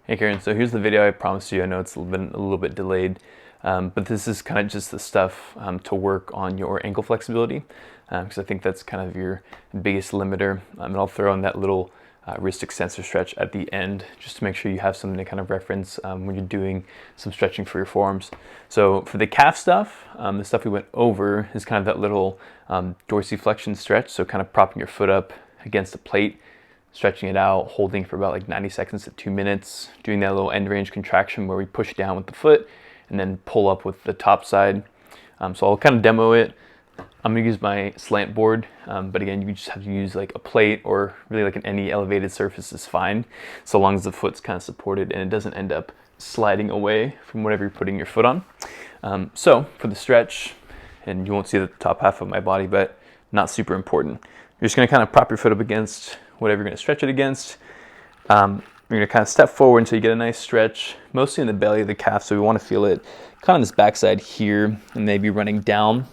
Hey Karen, so here's the video I promised you. I know it's been a little bit delayed, but this is kind of just the stuff to work on your ankle flexibility, because I think that's kind of your biggest limiter. And I'll throw in that little wrist extensor stretch at the end, just to make sure you have something to kind of reference when you're doing some stretching for your forearms. So for the calf stuff, the stuff we went over is kind of that little dorsiflexion stretch, so kind of propping your foot up against a plate, stretching it out, holding for about like 90 seconds to 2 minutes, doing that little end range contraction where we push down with the foot and then pull up with the top side. So I'll kind of demo it. I'm gonna use my slant board, but again, you just have to use like a plate or really like any elevated surface is fine, so long as the foot's kind of supported and it doesn't end up sliding away from whatever you're putting your foot on. So for the stretch, and you won't see the top half of my body, but not super important. You're just gonna kind of prop your foot up against whatever you're going to stretch it against. You're going to kind of step forward until you get a nice stretch, mostly in the belly of the calf, so we want to feel it kind of on this backside here and maybe running down.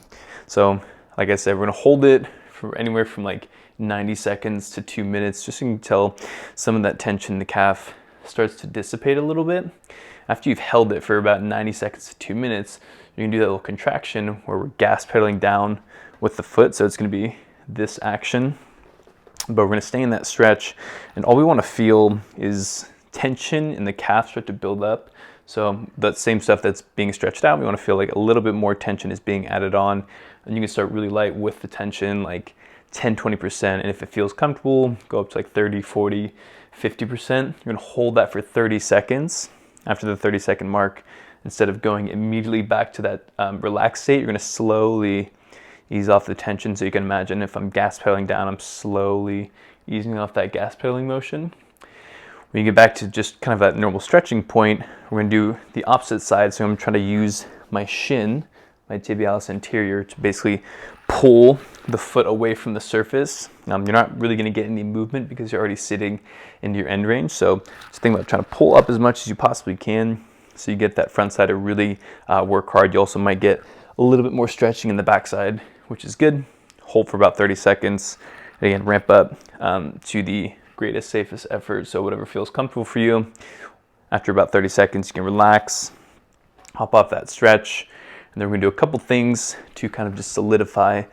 So like I said, we're going to hold it for anywhere from like 90 seconds to 2 minutes, just so you can tell some of that tension in the calf starts to dissipate a little bit. After you've held it for about 90 seconds to 2 minutes, you can do that little contraction where we're gas pedaling down with the foot, so it's going to be this action. But we're going to stay in that stretch, and all we want to feel is tension in the calf start to build up. So that same stuff that's being stretched out, we want to feel like a little bit more tension is being added on, and you can start really light with the tension, like 10-20%, and if it feels comfortable, go up to like 30, 40, 50%. You're going to hold that for 30 seconds. After the 30-second mark, instead of going immediately back to that relaxed state, you're going to slowly ease off the tension. So you can imagine if I'm gas pedaling down, I'm slowly easing off that gas pedaling motion. When you get back to just kind of that normal stretching point, we're going to do the opposite side. So I'm trying to use my shin, my tibialis anterior, to basically pull the foot away from the surface. You're not really going to get any movement because you're already sitting into your end range. So just think about trying to pull up as much as you possibly can so you get that front side to really work hard. You also might get a little bit more stretching in the back side, which is good. Hold for about 30 seconds. Again, ramp up to the greatest, safest effort, so whatever feels comfortable for you. After about 30 seconds, you can relax, hop off that stretch, and then we're gonna do a couple things to kind of just solidify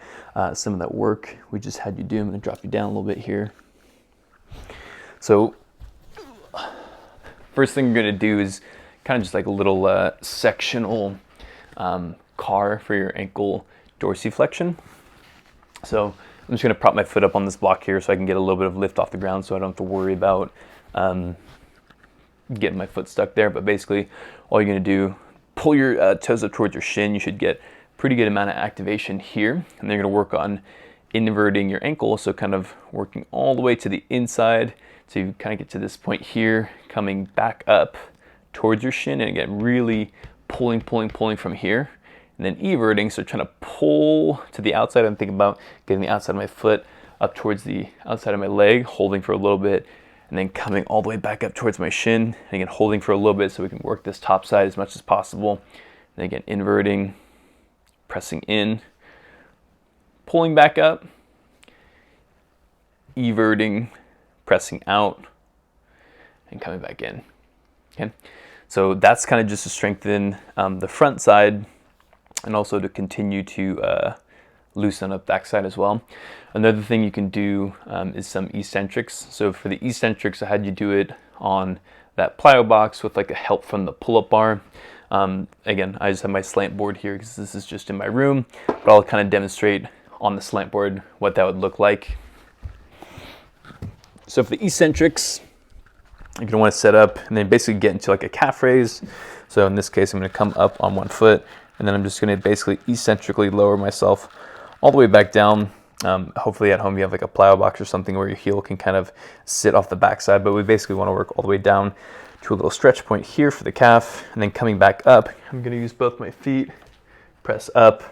some of that work we just had you do. I'm gonna drop you down a little bit here. So first thing you're gonna do is kind of just like a little sectional car for your ankle dorsiflexion. So I'm just going to prop my foot up on this block here so I can get a little bit of lift off the ground, so I don't have to worry about getting my foot stuck there. But basically all you're going to do, pull your toes up towards your shin. You should get pretty good amount of activation here, and then you're going to work on inverting your ankle, so kind of working all the way to the inside, so you kind of get to this point here, coming back up towards your shin, and again really pulling from here. And then everting, so trying to pull to the outside. I'm thinking about getting the outside of my foot up towards the outside of my leg, holding for a little bit, and then coming all the way back up towards my shin. And again, holding for a little bit so we can work this top side as much as possible. And again, inverting, pressing in, pulling back up, everting, pressing out, and coming back in. Okay, so that's kind of just to strengthen the front side, and also to continue to loosen up backside as well. Another thing you can do is some eccentrics. So for the eccentrics, I had you do it on that plyo box with like a help from the pull-up bar. Again, I just have my slant board here because this is just in my room, but I'll kind of demonstrate on the slant board what that would look like. So for the eccentrics, you're gonna want to set up and then basically get into like a calf raise. So in this case, I'm gonna come up on one foot, and then I'm just going to basically eccentrically lower myself all the way back down. Hopefully at home you have like a plyo box or something where your heel can kind of sit off the backside, but we basically want to work all the way down to a little stretch point here for the calf, and then coming back up, I'm going to use both my feet, press up,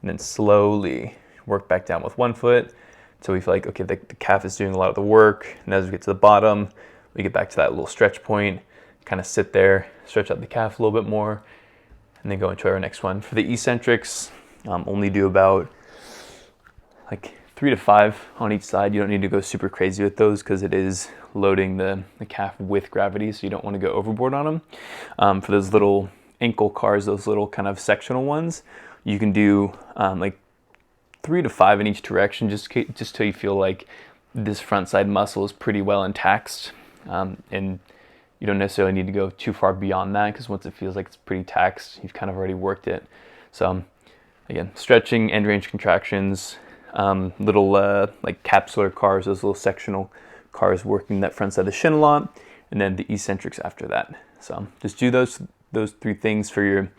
and then slowly work back down with one foot. So we feel like, okay, the calf is doing a lot of the work, and as we get to the bottom, we get back to that little stretch point, kind of sit there, stretch out the calf a little bit more, and then go into our next one. For the eccentrics, only do about like 3 to 5 on each side. You don't need to go super crazy with those because it is loading the calf with gravity, so you don't want to go overboard on them. For those little ankle cars, those little kind of sectional ones, you can do like 3 to 5 in each direction, just till you feel like this front side muscle is pretty well taxed, and you don't necessarily need to go too far beyond that, because once it feels like it's pretty taxed, you've kind of already worked it. So again, stretching, end range contractions, little like capsular cars, those little sectional cars, working that front side of the shin a lot, and then the eccentrics after that. So just do those 3 things for your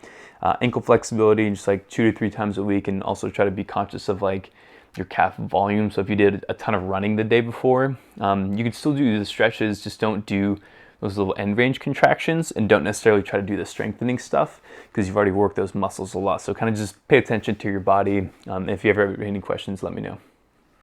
ankle flexibility, just like 2 to 3 times a week, and also try to be conscious of like your calf volume. So if you did a ton of running the day before, you could still do the stretches, just don't do those little end range contractions, and don't necessarily try to do the strengthening stuff because you've already worked those muscles a lot. So kind of just pay attention to your body. If you ever have any questions, let me know.